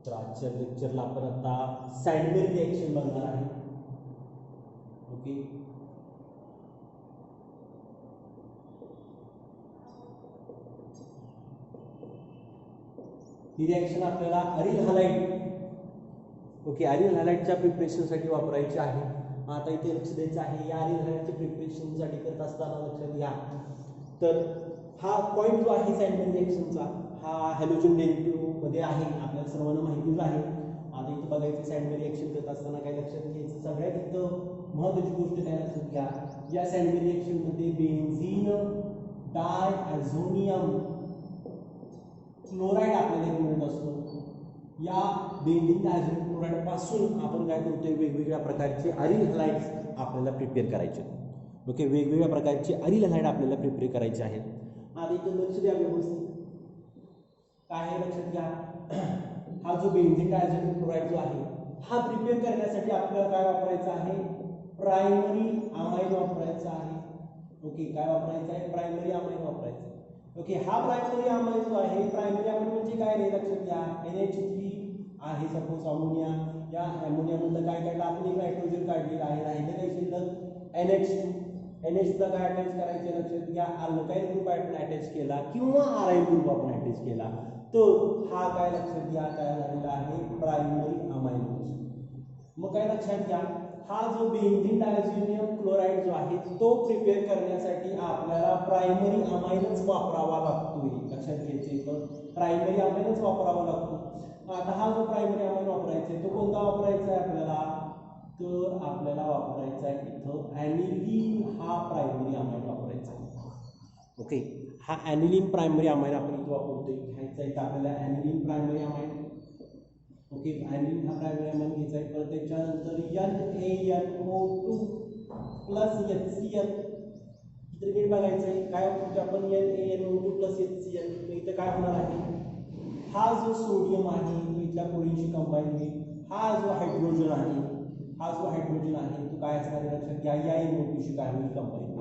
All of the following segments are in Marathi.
तर आजच्या लेक्चरला आपण आता सँडविच रिएक्शन बघणार आहे. ओके, ही रिएक्शन आपल्याला अरिल हलाइड अरिल हलाइडच्या प्रिपरेशनसाठी वापरायची आहे. आता इथे लक्ष द्यायचं आहे, या अरिल हलाइडच्या प्रिपरेशनसाठी करत असताना लक्षात घ्या, तर हा पॉईंट जो आहे सँडविच रिएक्शनचा हा हॅलोजन डेरिव्हेटिव्ह मध्ये आहे, आपल्याला सर्वांना माहितीच आहे. आता इथं बघायचं सँडविच रिएक्शन करत असताना काय लक्षात घ्यायचं, सगळ्यात इथं महत्त्वाची गोष्ट काय लक्षात घ्या, या सँडविच रिएक्शनमध्ये बेन्झीन डायॲझोनियम क्लोराईड आपल्याला मिळत असतो. या बेन्झीन डायॲझोनियम क्लोराईड पासून आपण काय करतोय, वेगवेगळ्या प्रकारचे अरिल हलाइड्स आपल्याला प्रिपेअर करायचे. ओके, वेगवेगळ्या प्रकारचे अरिल हलाइड आपल्याला प्रिपेअर करायचे आहेत. आता इथं लक्ष द्या व्यवस्थित, काय आहे लक्षात घ्या, हा जो बेन्झीन डायॲझोनियम क्लोराईड जो आहे हा प्रिपेअर करण्यासाठी आपल्याला काय वापरायचं आहे, प्रायमरी अमाइन वापरायचा आहे. ओके, काय वापरायचं आहे, प्रायमरी अमाइन वापरायचं. ओके, हा प्रायमरी अमाइन जो आहे, प्रायमरी अमाइन म्हणजे काय रे, लक्षात घ्या, NH3 आहे सपोज अमोनिया, या अमोनियामधलं काय काढलं आपण, एक नायट्रोजन काढलेलं आहे, राहिलं काय शिल्लक NH2 ला काय अटॅच करायचे, लक्षात घ्या, अल्काइल ग्रुप अटॅच केला किंवा आराईल ग्रुप आपण अटॅच केला तर हा काय लक्षात घ्या काय झालेला आहे, प्रायमरी अमाइन. मग काय लक्षात घ्या, हा जो बेन्झीन डायॲझोनियम क्लोराईड जो आहे तो प्रिपेअर करण्यासाठी आपल्याला प्रायमरी अमाइनच वापरावा लागतोय. लक्षात घ्यायचे, तर प्रायमरी अमाइनच वापरावा लागतो. आता हा जो प्रायमरी अमाइन वापरायचा आहे तो कोणता वापरायचा आहे आपल्याला, तर आपल्याला वापरायचा आहे इथं ॲनिलीन हा प्रायमरी अमाइन वापरायचा आहे. ओके, हा ॲनिलीन प्रायमरी अमाइन आपण इथं वापरतोय, घ्यायचा आहे आपल्याला ॲनिलीन प्रायमरी अमाइन. ओके, ॲनिलीन हा प्रायमरी अमाइन घ्यायचा आहे. परत त्याच्यानंतर NaNO2 प्लस HCl इथे बघायचं आहे, काय वापरतो आपण NaNO2 प्लस HCl. इथं काय होणार आहे, हा जो सोडियम आहे तो इथल्या क्लोरीनशी कंबाईन होईल, हा जो हायड्रोजन आहे तो काय असणार आहे लक्षात घ्या, या NO2 शी काय होईल, कंबाईन होईल.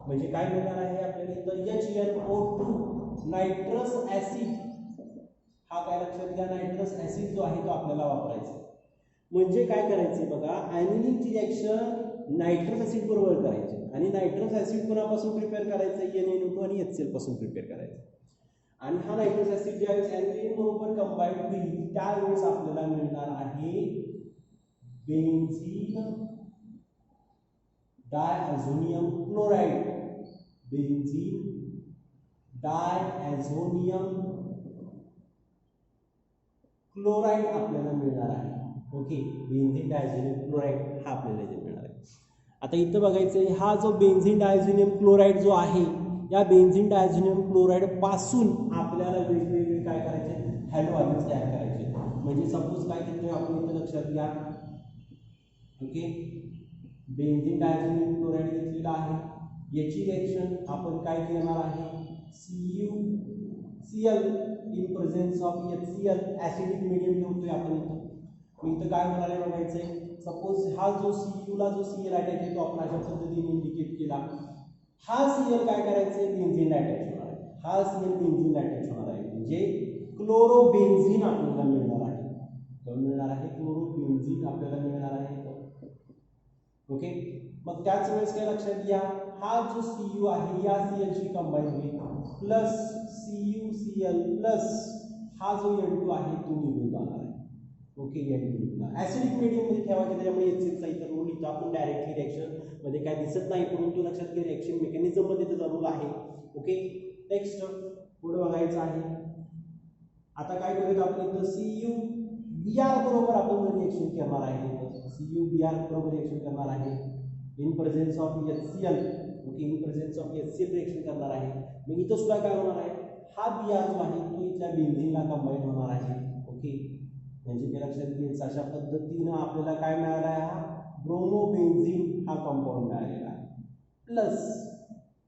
म्हणजे काय मिळणार आहे आपल्याला इथं HNO2 नायट्रस ऍसिड, हा काय लक्षात घ्या, नायट्रस ऍसिड जो आहे तो आपल्याला वापरायचा. म्हणजे काय करायचे बघा, ॲनिलीनची रिएक्शन नायट्रस ऍसिड बरोबर करायची आणि नायट्रस ऍसिड कोणापासून प्रिपेअर करायचं, NaNO2 आणि HCl पासून प्रिपेअर करायचं. आणि हा नायट्रस ऍसिड ज्यावेळेस ॲनिलीन बरोबर कंबाईन होईल त्यावेळेस आपल्याला मिळणार आहे बेन्झीन डायॲझोनियम क्लोराईड. बेन्झीन डायॲझोनियम क्लोराईड आपल्याला मिळणार आहे. ओके, बेन्झीन डायॲझोनियम क्लोराईड हा आपल्याला इथे मिळणार आहे. आता इथं बघायचं, हा जो बेन्झीन डायॲझोनियम क्लोराईड जो आहे, या बेन्झीन डायॲझोनियम क्लोराईड पासून आपल्याला वेगवेगळे काय करायचे, हॅलो आयन्स तयार करायचे. म्हणजे सपोज काय घेतोय आपण इथं लक्षात घ्या. ओके, बेन्झीन डायॲझोनियम क्लोराईड घेतलेला आहे, याची रिएक्शन आपण काय करणार आहे, CuCl in presence of HCl acidic medium ठेवतोय आपण इथं. इथं काय होणार आहे बघायचंय, सपोज हा जो Cu ला जो Cl अटॅच आहे तो आपण अशा पद्धतीने इंडिकेट केला, हा Cl काय करायचंय, बेन्झीन अटॅच होणार आहे, हा Cl बेन्झीन अटॅच होणार आहे, म्हणजे क्लोरोबेन्झीन आपल्याला मिळणार आहे. क्लोरोबेन्झीन आपल्याला मिळणार आहे. ओके, मग त्याच वेळेस काय लक्षात घ्या, हा जो Cu आहे या Cl शी कंबाईन होईल प्लस CuCl प्लस हा जो N2 आहे तो निघून जाणार आहे. ओके, N2 ऍसिडिक मीडियम मध्ये ठेवायचे, त्यामुळे HCl चा इथं रोल इथं आपण डायरेक्टली रिएक्शन मध्ये काय दिसत नाही, परंतु लक्षात घ्या रिएक्शन मेकॅनिझम मध्ये त्याचा रोल आहे. ओके, नेक्स्ट पुढे बघायचं आहे. आता काय करूया आपण इथं CuBr बरोबर आपण रिएक्शन करणार आहे. CuBr बरोबर रिएक्शन करणार आहे in presence of HCl. Okay, in presence of HCl reaction करणार आहे. मग इथं सुद्धा काय होणार आहे, हा Br जो आहे तो इथल्या बेन्झीनला कंबाईन होणार आहे. ओके, म्हणजे काय लक्षात घ्यायचं, अशा पद्धतीनं आपल्याला काय मिळाला आहे, हा ब्रोमोबेन्झीन हा कंपाऊंड मिळालेला आहे. प्लस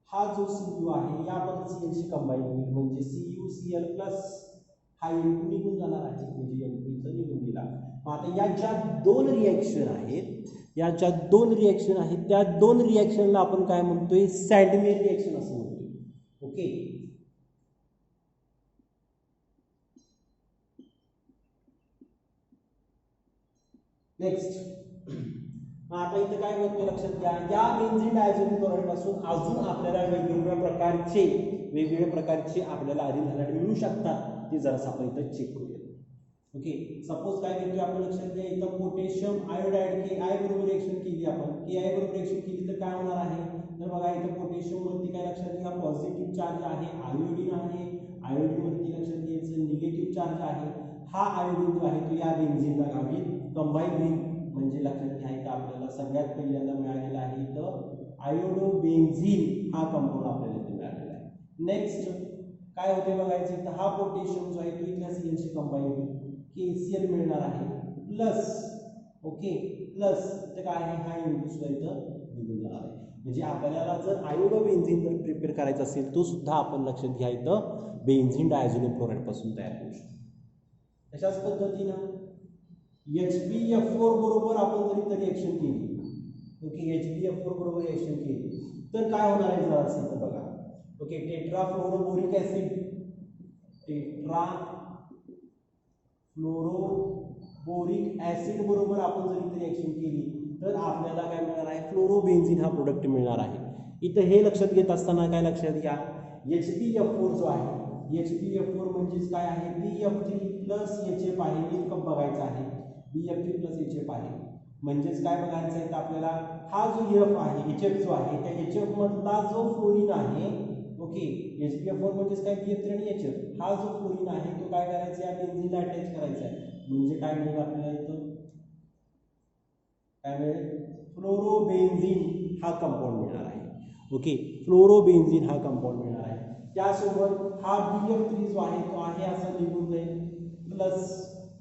हा जो Cu आहे यामध्ये Cl शी कंबाईन होईल, म्हणजे CuCl प्लस हा N2 निघून जाणार आहे, म्हणजे N2 इथं निघून गेला. आता या ज्या दोन रिएक्शन आहेत, त्या दोन रिएक्शनला आपण काय म्हणतोय, सँडविच रिएक्शन असं म्हणतोय. ओके, नेक्स्ट आता इथं काय होतं लक्षात घ्या, या बेन्झीन डायझोनियम क्लोराईड पासून अजून आपल्याला वेगवेगळ्या प्रकारचे आपल्याला अरिल हलाइड मिळू शकतात, ते जरासं आपण इथं चेक करूया. ओके, सपोज काय घेतोय आपण लक्षात घ्या, इथं पोटॅशियम आयोडाइड KI बरोबर रिएक्शन केली आपण, KI बरोबर रिएक्शन केली तर काय होणार आहे, तर बघा इथं पोटॅशियम वरती काय लक्षात घ्या पॉझिटिव्ह चार्ज आहे, आयोडीन आहे, आयोडीन वरती लक्षात घ्यायचं निगेटिव्ह चार्ज आहे. हा आयोडीन जो आहे तो या बेन्झीनला गावी कंबाईन होईल, म्हणजे लक्षात घ्या इथं आपल्याला सगळ्यात पहिल्यांदा मिळालेला आहे इथं आयोडोबेन्झीन हा कंपाऊंड आपल्याला इथे मिळालेला आहे. नेक्स्ट काय होते बघायचं, इथं हा पोटॅशियम जो आहे तो इथल्या CNC कंबाईन होईल, KCl मिळणार आहे प्लस, ओके प्लस इथं काय आहे हा N2 सुद्धा इथं निघून जाणार आहे. म्हणजे आपल्याला जर आयोडोबेन्झीन जर प्रिपेअर करायचं असेल तो सुद्धा आपण लक्षात घ्या इथं बेन्झीन डायझोनियम क्लोराईड पासून तयार होऊ शकतो. अशाच पद्धतीनं HbF4 बरोबर आपण जर इथं रिएक्शन केली, ओके HbF4 बरोबर रिएक्शन केली तर काय होणार आहे जरा असं बघा, ओके टेट्राफ्लोरोबोरिक ऍसिड, टेट्राफ्लोरोबोरिक ऍसिड बरोबर आपण जर इथे रिएक्शन केली तर आपल्याला काय मिळणार आहे, फ्लोरोबेन्झीन हा प्रोडक्ट मिळणार आहे. इथं हे लक्षात घेत असताना काय लक्षात घ्या, HbF4 जो आहे, HbF4 म्हणजेच काय आहे BF3 प्लस HF आहे, एक कप बघायचा आहे BF3 प्लस HF आहे, म्हणजेच काय बघायचं आहे तर आपल्याला हा जो F आहे HF जो आहे त्या HF मधला जो फ्लोरीन आहे, ओके HbF4 म्हणजेच काय BF3 आणि HF, हा जो फ्लोरीन आहे तो काय करायचा या बेन्झीनला अटॅच करायचा आहे, म्हणजे काय मिळेल आपल्याला इथं काय मिळेल फ्लोरोबेन्झीन हा कंपाऊंड मिळणार आहे. ओके फ्लोरोबेन्झीन हा कंपाऊंड मिळणार आहे. त्यासोबत हा BF3 जो आहे तो आहे असा निघून जाईल प्लस,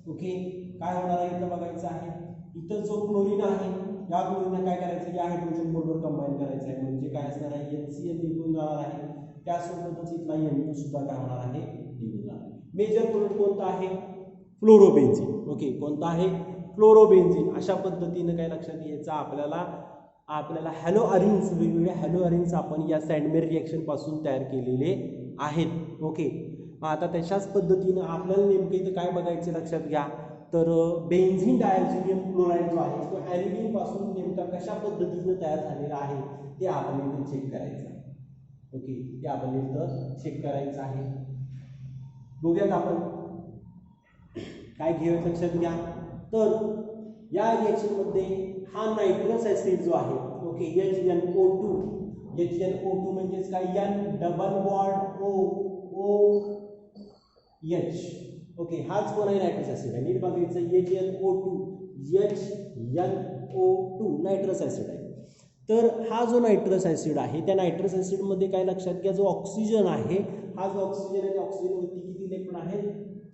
ओके काय होणार आहे इथं बघायचं आहे, इथं जो क्लोरीन आहे या क्लोरीनला काय करायचं या हायड्रोजन बरोबर कंबाईन करायचं आहे, म्हणजे काय असणार आहे HCl निघून जाणार आहे, त्यासोबतच इथला N2 सुद्धा काय होणार आहे निघून जाणार आहे. मेजर प्रोडक्ट कोणता आहे फ्लोरोबेन्झीन, ओके कोणता आहे फ्लोरोबेन्झीन. अशा पद्धतीने काय लक्षात घ्यायचं आपल्याला हॅलो अरिन्स, वेगवेगळ्या हॅलो अरिन्स आपण या सँडमेर रिएक्शन पासून तयार केलेले आहेत. ओके आता तशाच पद्धतीनं आपल्याला नेमकं इथं काय बघायचं लक्षात घ्या, तर बेन्झीन डायझोनियम क्लोराईड जो आहे तो ॲनिलीन पासून नेमका कशा पद्धतीनं तयार झालेला आहे ते आपण इथं चेक करायचं आहे. ओके ते आपण इथं चेक करायचं आहे. बघूयात आपण काय घेऊयात लक्षात घ्या, तर या रिएक्शनमध्ये हा नायट्रस ऍसिड जो आहे, ओके HNO2 म्हणजेच काय N double bond OH, okay हाच कोण आहे नायट्रस ऍसिड आहे, नीट बघायचं HNO2 नायट्रस ऍसिड आहे. तर हा जो नायट्रस ऍसिड आहे त्या नायट्रस ऍसिडमध्ये काय लक्षात घ्या, जो ऑक्सिजन आहे हा जो ऑक्सिजन आहे त्या ऑक्सिजनवरती किती इलेक्ट्रॉन आहेत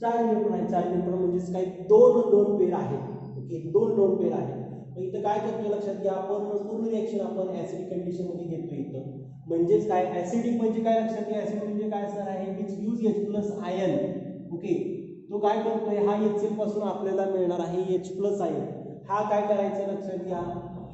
4 इलेक्ट्रॉन आहेत. 4 इलेक्ट्रॉन म्हणजेच काय दोन पेर आहेत, ओके 2 लोन पेर आहेत. मग इथं काय करतो लक्षात घ्या, आपण पूर्ण रिएक्शन आपण ऍसिडिक कंडिशन मध्ये घेतो इथं, म्हणजेच काय ऍसिडिक म्हणजे काय लक्षात घ्या, ऍसिड म्हणजे काय असणार आहे which use H+ ion, okay तो काय करतोय हा HCl पासून आपल्याला मिळणार आहे H+ आयन, हा काय करायचं लक्षात घ्या,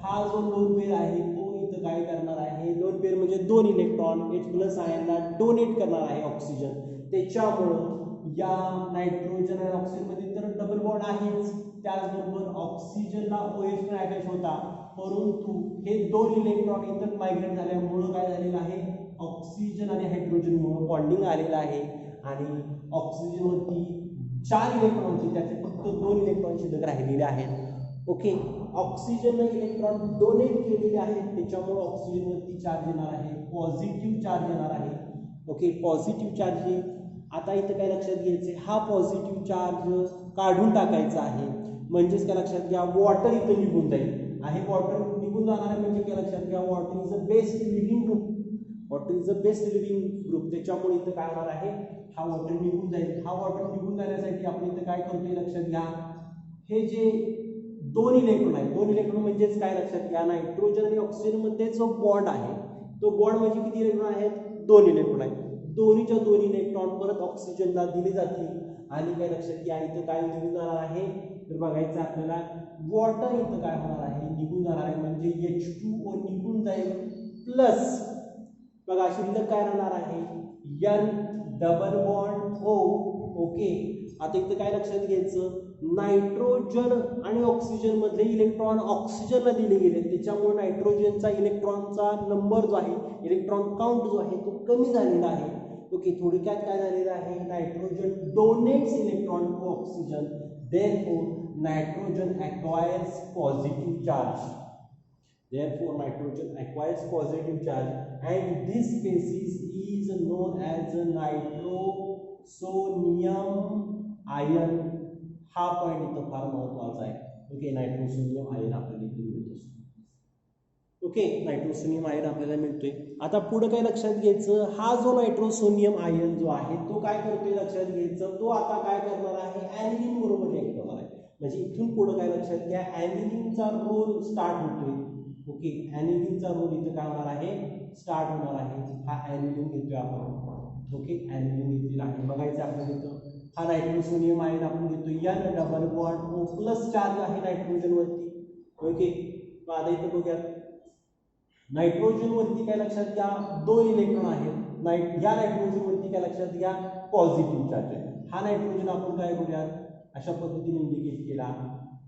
हा जो लोन पेर आहे तो इथं काय करणार आहे, लोन पेर म्हणजे 2 इलेक्ट्रॉन H+ आयनला डोनेट करणार आहे ऑक्सिजन, त्याच्यामुळं या नायट्रोजन आणि ऑक्सिजन मध्ये तर डबल बॉन्ड आहेच, त्याचबरोबर ऑक्सिजनला OH पण अटॅच होता, परंतु हे 2 इलेक्ट्रॉन इथं मायग्रेट झाल्यामुळं काय झालेलं आहे ऑक्सिजन आणि हायड्रोजनमुळं बॉन्डिंग आलेलं आहे आणि ऑक्सिजनवरती 4 इलेक्ट्रॉन होते त्याचे फक्त 2 इलेक्ट्रॉन शिल्लक राहिलेले आहेत. ओके ऑक्सिजनने इलेक्ट्रॉन डोनेट केलेले आहेत त्याच्यामुळे ऑक्सिजनवरती चार्ज येणार आहे, पॉझिटिव्ह चार्ज येणार आहे. ओके पॉझिटिव्ह चार्ज आता इथं काय लक्षात घ्यायचं, हा पॉझिटिव्ह चार्ज काढून टाकायचा आहे, म्हणजेच काय लक्षात घ्या वॉटर इथं निघून जाईल आहे, वॉटर निघून जाणार आहे म्हणजे काय लक्षात घ्या water is a best living group, water is a best living group, त्याच्यामुळे इथं काय होणार आहे हा वॉटर निघून जाईल. हा वॉटर निघून जाण्यासाठी आपण इथं काय करतोय लक्षात घ्या, हे जे 2 इलेक्ट्रॉन आहे 2 इलेक्ट्रॉन म्हणजेच काय लक्षात घ्या नायट्रोजन आणि ऑक्सिजन मध्ये जो बॉन्ड आहे तो बॉन्ड म्हणजे किती इलेक्ट्रॉन आहेत 2 इलेक्ट्रॉन आहेत, दोन्हीच्या 2 इलेक्ट्रॉन परत ऑक्सिजनला दिले जातील आणि काय लक्षात घ्या इथं काय निघून जाणार आहे तर बघायचं आपल्याला वॉटर इथं काय होणार आहे निघून जाणार आहे, म्हणजे H2O निघून जाईल प्लस बघा शिल्लक काय राहणार आहे N double bond O, okay आता इथं काय लक्षात घ्यायचं, नायट्रोजन आणि ऑक्सिजन मधले इलेक्ट्रॉन ऑक्सिजनला दिले गेले, त्याच्यामुळे नायट्रोजनचा इलेक्ट्रॉनचा नंबर जो आहे, इलेक्ट्रॉन काउंट जो आहे तो कमी झालेला आहे. ओके, थोडक्यात काय झालेलं आहे, nitrogen donates electron to oxygen, therefore nitrogen acquires positive charge. Therefore nitrogen acquires positive charge and this species is known as nitrosonium ion. हा पॉइंट इथं फार महत्वाचा आहे. ओके, नायट्रोसोनियम आयन आपल्याला इथे मिळत असतो. ओके, नायट्रोसोनियम आयन आपल्याला मिळतोय. आता पुढे काय लक्षात घ्यायचं, हा जो नायट्रोसोनियम आयन जो आहे तो काय करतोय लक्षात घ्यायचं, तो आता काय करणार आहे, ॲनिलीन बरोबर रिएक्ट करणार आहे. म्हणजे इथून पुढे काय लक्षात घ्या, ॲनिलीनचा रोल स्टार्ट होतोय. ओके, ॲनिलीनचा रोल इथं काय होणार आहे, स्टार्ट होणार आहे. हा ॲनिलीन घेतोय आपण. ओके, ॲनिलीन घेतलेला आहे. बघायचं आपल्याला इथं हा नायट्रोसोनियम आयन आपण घेतोय, N double bond O plus charge आहे नायट्रोजन वरती. ओके, आता इथं बघूया नायट्रोजन वरती काय लक्षात घ्या, 2 इलेक्ट्रॉन आहेत. या नायट्रोजन वरती काय लक्षात घ्या, पॉझिटिव्ह चार्ज आहे. हा नायट्रोजन आपण काय करूया, अशा पद्धतीने इंडिकेट केला.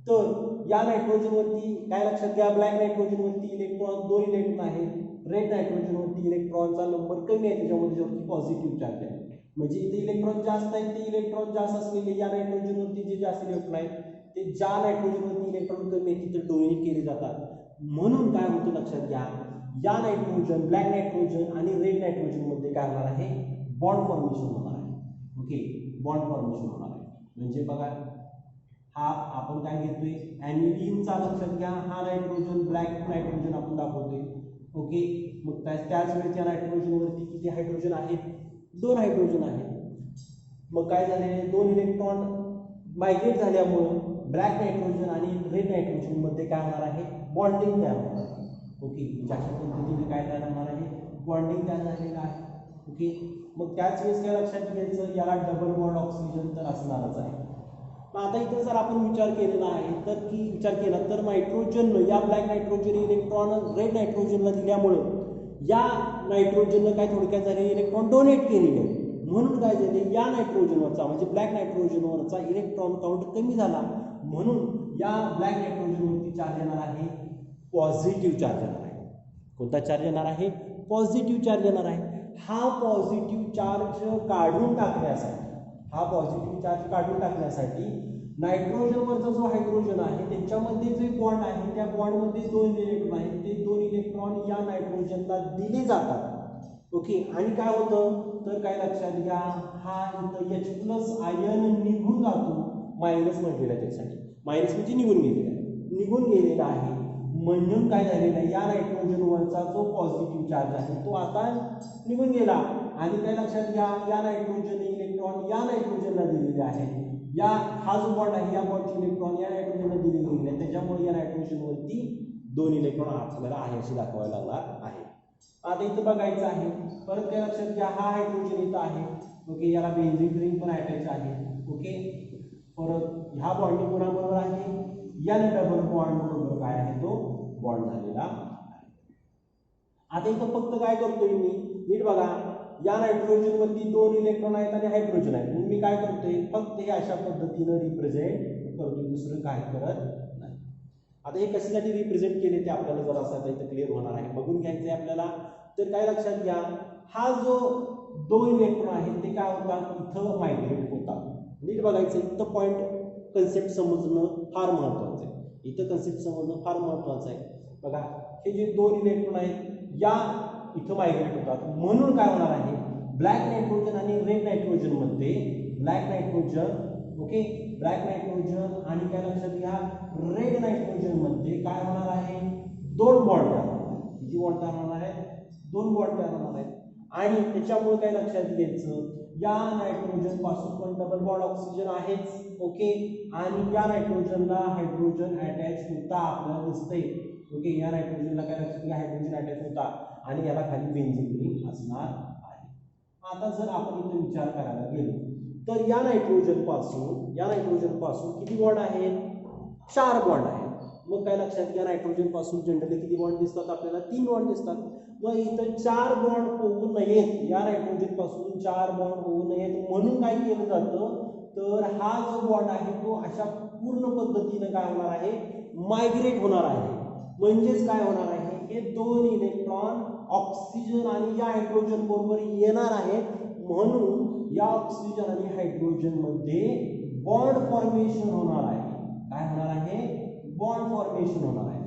तर या नायट्रोजन वरती काय लक्षात घ्या, ब्लॅक नायट्रोजन वरती इलेक्ट्रॉन 2 इलेक्ट्रॉन आहेत. रेड नायट्रोजन वरती इलेक्ट्रॉनचा नंबर कमी आहे, त्याच्यावरती पॉझिटिव्ह चार्ज आहे. म्हणजे इथे इलेक्ट्रॉन जास्त आहेत, ते इलेक्ट्रॉन जास्त असलेले या नायट्रोजन वरती जे जास्त इलेक्ट्रॉन आहेत ते ज्या नायट्रोजन वरती इलेक्ट्रॉन कमी आहेत तिथे डोनेट केले जातात. म्हणून काय होतं लक्षात घ्या, या नायट्रोजन, ब्लॅक नायट्रोजन आणि रेड नायट्रोजन मध्ये काय होणार आहे, बॉन्ड फॉर्मेशन होणार आहे. ओके, बॉन्ड फॉर्मेशन होणार आहे. म्हणजे बघा हा आपण काय घेतोय, ॲनिलीनचा लक्षात घ्या, हा नायट्रोजन, ब्लॅक नायट्रोजन आपण दाखवतोय. ओके, मग त्याच वेळेस या नायट्रोजन वरती किती हायड्रोजन आहेत, 2 हायड्रोजन आहेत. मग काय झाले, 2 इलेक्ट्रॉन मायग्रेट झाल्यामुळं ब्लॅक नायट्रोजन आणि रेड नायट्रोजन मध्ये काय होणार आहे, बॉन्डिंग तयार होणार आहे. ओके, अशा पद्धतीने काय तयार होणार आहे, बॉन्डिंग तयार झालेलं आहे. ओके, मग त्याच वेळेस काय लक्षात घ्यायचं, याला डबल बॉन्ड ऑक्सिजन तर असणारच आहे. आता इथं जर आपण विचार केलेला आहे तर की विचार केला तर नायट्रोजन, या ब्लॅक नायट्रोजन इलेक्ट्रॉन रेड नायट्रोजनला दिल्यामुळं या नायट्रोजननं काय थोडक्यात झाले, इलेक्ट्रॉन डोनेट केलेले आहे. म्हणून काय झाले, या नायट्रोजनवरचा म्हणजे ब्लॅक नायट्रोजनवरचा इलेक्ट्रॉन काउंट कमी झाला. म्हणून या ब्लॅक नायट्रोजनवरती चार्ज येणार आहे, पॉझिटिव्ह चार्ज येणार आहे. कोणता चार्ज येणार आहे, पॉझिटिव्ह चार्ज येणार आहे. हा पॉझिटिव्ह चार्ज काढून टाकण्यासाठी, हा पॉझिटिव्ह चार्ज काढून टाकण्यासाठी नायट्रोजनवरचा जो हायड्रोजन आहे त्याच्यामध्ये जे बॉन्ड आहे त्या बॉन्डमध्ये 2 इलेक्ट्रॉन आहेत, ते 2 इलेक्ट्रॉन या नायट्रोजनला दिले जातात. ओके, आणि काय होतं तर काय लक्षात घ्या, हा इथं H+ आयन निघून जातो, मायनस म्हटलेला आहे त्यासाठी, मायनस म्हणजे निघून गेलेला आहे. म्हणून काय झालेलं आहे, या नायट्रोजनवरचा जो पॉझिटिव्ह चार्ज आहे तो आता निघून गेला. आणि काय लक्षात घ्या, या नायट्रोजन इलेक्ट्रॉन या नायट्रोजनला दिलेले आहे, या हा जो बॉन्ड आहे या बॉन्डचे इलेक्ट्रॉन या नायट्रोजनला दिले गेलेले आहे, त्याच्यामुळे या नायट्रोजनवरती 2 इलेक्ट्रॉन आपल्याला आहे असे दाखवायला लागणार आहे. आता इथं बघायचं आहे, परत काय लक्षात घ्या, हा हायड्रोजन इथं आहे. ओके, याला बेन्झीन रिंग पण अटॅच आहे. ओके, परत ह्या बॉन्डिंग कोणाबरोबर आहे, N डबल बॉन्ड बरोबर काय आहे, तो बॉन्ड झालेला आहे. आता इथं फक्त काय करतोय मी, नीट बघा, या नायट्रोजन वरती 2 इलेक्ट्रॉन आहेत आणि हायड्रोजन आहेत. म्हणून मी काय करतोय, फक्त हे अशा पद्धतीनं रिप्रेझेंट करतोय, दुसरं काय करत नाही. आता हे कशासाठी रिप्रेझेंट केले ते आपल्याला जर असं इथं क्लिअर होणार आहे, बघून घ्यायचंय आपल्याला. तर काय लक्षात घ्या, हा जो 2 इलेक्ट्रॉन आहेत ते काय होतात, इथं मायग्रेट होतात. नीट बघायचं, इथं पॉइंट कन्सेप्ट समजणं फार महत्वाचं आहे. इथं कन्सेप्ट समजणं फार महत्वाचं आहे. बघा, हे जे 2 इलेक्ट्रॉन आहेत या इथं मायग्रेट होतात. म्हणून काय होणार आहे, ब्लॅक नायट्रोजन आणि रेड नायट्रोजन मध्ये black nitrogen, okay, black nitrogen आणि काय लक्षात घ्या, रेड नायट्रोजन मध्ये काय होणार आहे, 2 बॉन्ड तयार होणार आहेत. किती बॉन्ड तयार होणार आहेत, 2 बॉन्ड तयार होणार आहेत. आणि त्याच्यामुळे काय लक्षात घ्यायचं, या नायट्रोजन पासून पण डबल बॉन्ड ऑक्सिजन आहेच. ओके, आणि या नायट्रोजनला हायड्रोजन अटॅच होता आपल्याला दिसतंय. ओके, या नायट्रोजनला काय लक्षात घ्या, हायड्रोजन अटॅच होता आणि याला खाली बेन्झीन रिंग असणार आहे. आता जर आपण इथे विचार करायला गेलो तर या नायट्रोजन पासून किती बॉन्ड आहेत, 4 बॉन्ड आहेत. मग काय लक्षात घ्या, नायट्रोजन पासून जनरली किती बॉन्ड दिसतात आपल्याला, 3 बॉन्ड दिसतात. मग इथं 4 बॉन्ड होऊ नयेत, या नायट्रोजन पासून 4 बॉन्ड होऊ नयेत म्हणून काय केलं जातं, तर हा जो बॉन्ड आहे तो अशा पूर्ण पद्धतीने काय होणार आहे, मायग्रेट होणार आहे. म्हणजेच काय होणार आहे, हे दोन इलेक्ट्रॉन ऑक्सिजन आणि या हायड्रोजन बरोबर येणार आहेत. म्हणून या ऑक्सिजन आणि हायड्रोजन मध्ये बॉन्ड फॉर्मेशन होणार आहे. काय होणार आहे, बॉन्ड फॉर्मेशन होणार आहे.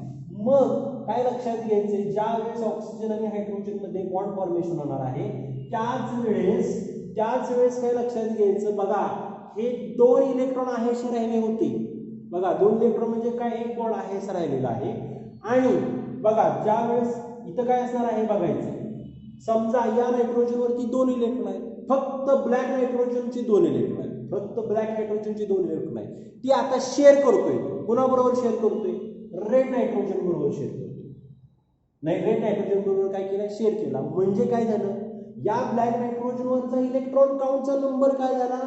मग काय लक्षात घ्यायचे, ज्या वेळेस ऑक्सिजन आणि हायड्रोजन मध्ये बॉन्ड फॉर्मेशन होणार आहे त्याच वेळेस काय लक्षात घ्यायचं, बघा हे दोन इलेक्ट्रॉन आहेसे राहिले होते. बघा दोन इलेक्ट्रॉन म्हणजे काय, एक बॉन्ड आहेस राहिलेला आहे. आणि बघा ज्या वेळेस इथं काय असणार आहे बघायचं, समजा या नायट्रोजन वरती दोन इलेक्ट्रॉन आहेत, फक्त ब्लॅक नायट्रोजनचे दोन इलेक्ट्रॉन आहेत, फक्त ब्लॅक नायट्रोजनचे दोन इलेक्ट्रॉन आहेत. ती आता शेअर करतोय, कोणाबरोबर शेअर करतोय, रेड नायट्रोजन बरोबर शेअर करतोय. नाही, रेड नायट्रोजन बरोबर काय केलं, शेअर केला. म्हणजे काय झालं, या ब्लॅक नायट्रोजन वरचा इलेक्ट्रॉन काउंटचा नंबर काय झाला,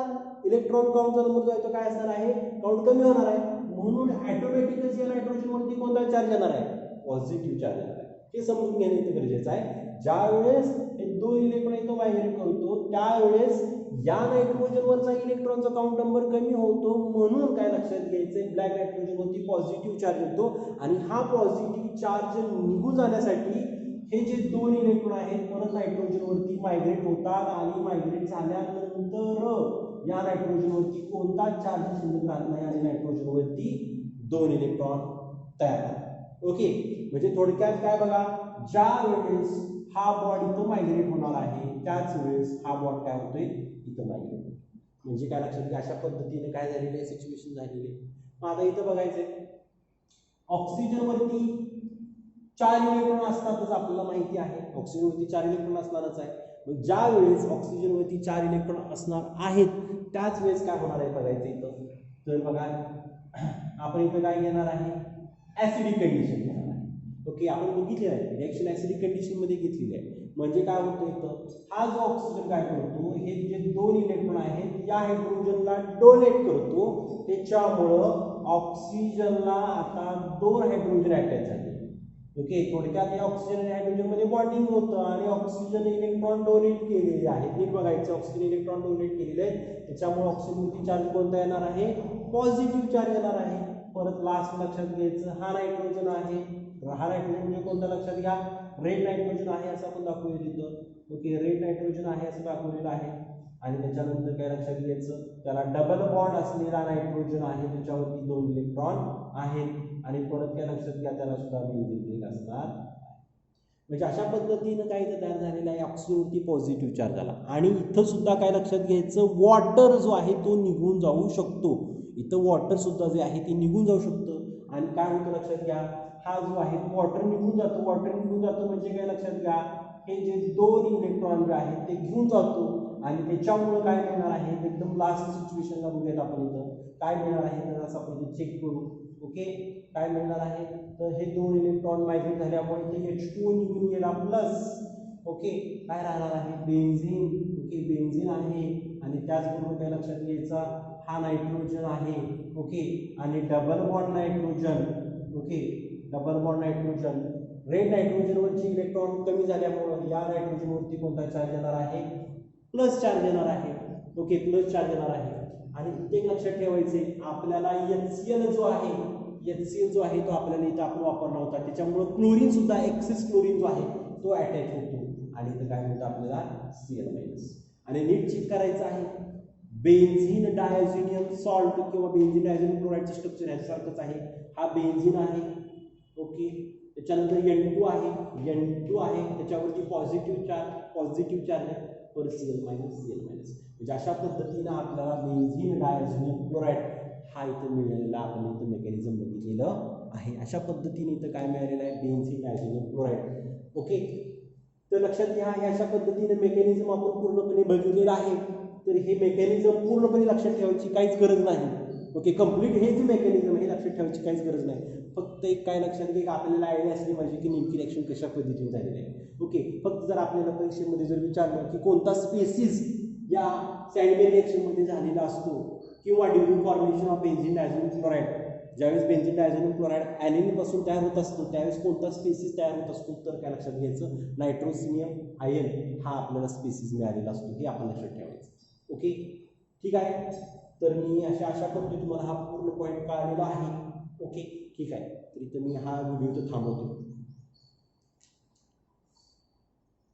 इलेक्ट्रॉन काउंटचा नंबर जो आहे तो काय असणार आहे, काउंट कमी होणार आहे. म्हणून ऑटोमॅटिकली या नायट्रोजन वरती कोणता चार्ज येणार आहे, पॉझिटिव्ह चार्ज येणार आहे. हे समजून घेणे इथे गरजेचं आहे. ज्या वेळेस हे दोन इलेक्ट्रॉन इथं मायग्रेट करतो त्यावेळेस या नायट्रोजन वरचा इलेक्ट्रॉनचा काउंट नंबर कमी होतो. म्हणून काय लक्षात घ्यायचं, ब्लॅक नायट्रोजन वरती पॉझिटिव्ह चार्ज येतो आणि हा पॉझिटिव्ह चार्ज निघून जाण्यासाठी हे जे दोन इलेक्ट्रॉन आहेत परत नायट्रोजन वरती मायग्रेट होतात आणि मायग्रेट झाल्यानंतर या नायट्रोजन वरती कोणताच चार्ज शिल्लक राहत नाही आणि नायट्रोजन वरती दोन इलेक्ट्रॉन तयार होतात. ओके, म्हणजे थोडक्यात काय बघा, ज्या वेळेस हा बॉन्ड इथं मायग्रेट होणार आहे त्याच वेळेस हा बॉन्ड काय होतोय, इथं मायग्रेट होतो. म्हणजे काय लक्षात घ्या, अशा पद्धतीने काय झालेलं आहे, सिच्युएशन झालेली आहे. आता इथं बघायचंय, ऑक्सिजन वरती 4 इलेक्ट्रॉन असतातच, आपल्याला माहिती आहे ऑक्सिजन वरती 4 इलेक्ट्रॉन असणारच आहे. मग ज्या वेळेस ऑक्सिजन वरती 4 इलेक्ट्रॉन असणार आहेत त्याच वेळेस काय होणार आहे बघायचं इथं. तर बघा आपण इथं काय घेणार आहे, ऍसिडिक कंडिशन घेणार आहे. ओके, आपण बघितले आहे रिएक्शन ऍसिडिक कंडिशन मध्ये घेतलेली आहे. म्हणजे काय होतं इथं, हा जो ऑक्सिजन काय करतो, हे जे दोन इलेक्ट्रॉन आहेत या हायड्रोजनला डोनेट करतो. त्याच्यामुळं ऑक्सिजनला आता दोन हायड्रोजन अटॅच झाले. ओके, थोडक्यात या ऑक्सिजन आणि हायड्रोजन मध्ये बॉन्डिंग होतं आणि ऑक्सिजन इलेक्ट्रॉन डोनेट केलेले आहेत. नीट बघायचं, ऑक्सिजन इलेक्ट्रॉन डोनेट केलेले आहेत, त्याच्यामुळे ऑक्सिजनवरती चार्ज कोणता येणार आहे, पॉझिटिव्ह चार्ज येणार आहे. परत लास्ट लक्षात घ्यायचं, हा नायट्रोजन आहे, हा नायट्रोजन म्हणजे कोणता लक्षात घ्या, रेड नायट्रोजन आहे असं आपण दाखवूया तिथं. ओके, रेड नायट्रोजन आहे असं दाखवलेलं आहे. आणि त्याच्यानंतर काय लक्षात घ्यायचं, त्याला डबल बॉन्ड असलेला नायट्रोजन आहे, त्याच्यावरती दोन इलेक्ट्रॉन आहेत. आणि परत काय लक्षात घ्या, त्याला सुद्धा बेंझिन रिंग असणार. म्हणजे अशा पद्धतीनं काय इथं तयार झालेलं आहे, ऑक्सिजनवरती पॉझिटिव्ह चार्ज झाला. आणि इथं सुद्धा काय लक्षात घ्यायचं, वॉटर जो आहे तो निघून जाऊ शकतो. इथं वॉटर सुद्धा जे आहे ते निघून जाऊ शकतं. आणि काय होतं लक्षात घ्या, हा जो आहे वॉटर निघून जातो. वॉटर निघून जातो म्हणजे काय लक्षात घ्या, हे जे दोन इलेक्ट्रॉन जे आहेत ते घेऊन जातो आणि त्याच्यामुळे काय मिळणार आहे, एकदम लास्ट सिच्युएशनला बघूयात आपण इथं काय मिळणार आहे, तर असं आपण इथे चेक करू. ओके, काय मिळणार आहे, तर हे दोन इलेक्ट्रॉन मायग्रेट झाल्यामुळे ते H2O निघून गेला प्लस. ओके, काय राहणार आहे, बेन्झीन. ओके, बेन्झीन आहे आणि त्याचबरोबर काय लक्षात घ्यायचा, हा नायट्रोजन आहे. ओके, आणि double bond nitrogen. Okay, double bond nitrogen, red नायट्रोजनवरची इलेक्ट्रॉन कमी झाल्यामुळे या नायट्रोजनवरती कोणता चार्ज येणार आहे, प्लस चार्ज येणार आहे. ओके, प्लस चार्ज येणार आहे. आणि इथे लक्षात ठेवायचे, आपल्याला HCl जो आहे तो आपल्याला इथं आपण वापरला होता, त्याच्यामुळे क्लोरीन सुद्धा एक्सेस क्लोरीन जो आहे तो अटॅच होतो आणि इथं काय होतं आपल्याला Cl-. आणि नीट चेक करायचं आहे, बेन्झीन डायझोनियम सॉल्ट किंवा बेन्झीन डायझोनियम क्लोराइडचं स्ट्रक्चर यासारखंच आहे. हा बेन्झीन आहे. ओके, त्याच्यानंतर N2 आहे, त्याच्यावरती पॉझिटिव्ह चार्ज आहे, परत Cl-. म्हणजे अशा पद्धतीनं आपल्याला बेन्झीन डायझोनियम क्लोराइड हा इथं मिळालेला आपण इथं मेकॅनिझम बघितलेलं आहे. अशा पद्धतीने इथं काय मिळालेलं आहे, बेन्झीन डायझोनियम क्लोराइड. ओके, तर लक्षात घ्या, अशा पद्धतीने मेकॅनिझम आपण पूर्णपणे बघितलेलं आहे. तर हे मेकॅनिझम पूर्णपणे लक्षात ठेवायची काहीच गरज नाही. ओके, कंप्लीट हे जे मेकॅनिझम हे लक्षात ठेवायची काहीच गरज नाही. फक्त एक काय लक्षात घ्या, आपल्याला आयडिया असली पाहिजे की नेमकी रिएक्शन कशा पद्धतीने झालेली आहे. ओके, फक्त जर आपल्याला परीक्षेमध्ये जर विचारलं की कोणता स्पेसिस या सँडवेज रिएक्शनमध्ये झालेला असतो किंवा during formation of benzene diazonium chloride, ज्यावेळेस बेन्झीन डायझोनियम क्लोराइड ॲनिलीन पासून तयार होत असतो त्यावेळेस कोणता स्पेसिस तयार होत असतो, तर काय लक्षात घ्यायचं, नायट्रोसिनियम आयन हा आपल्याला स्पेसिस मिळालेला असतो, हे आपण लक्षात ठेवायचं. ओके, ठीक आहे. तर मी आशा करतो तुम्हाला हा पूर्ण पॉईंट कळालेला आहे. ओके, ठीक आहे. तर इथं मी हा व्हिडिओ तर थांबवतो.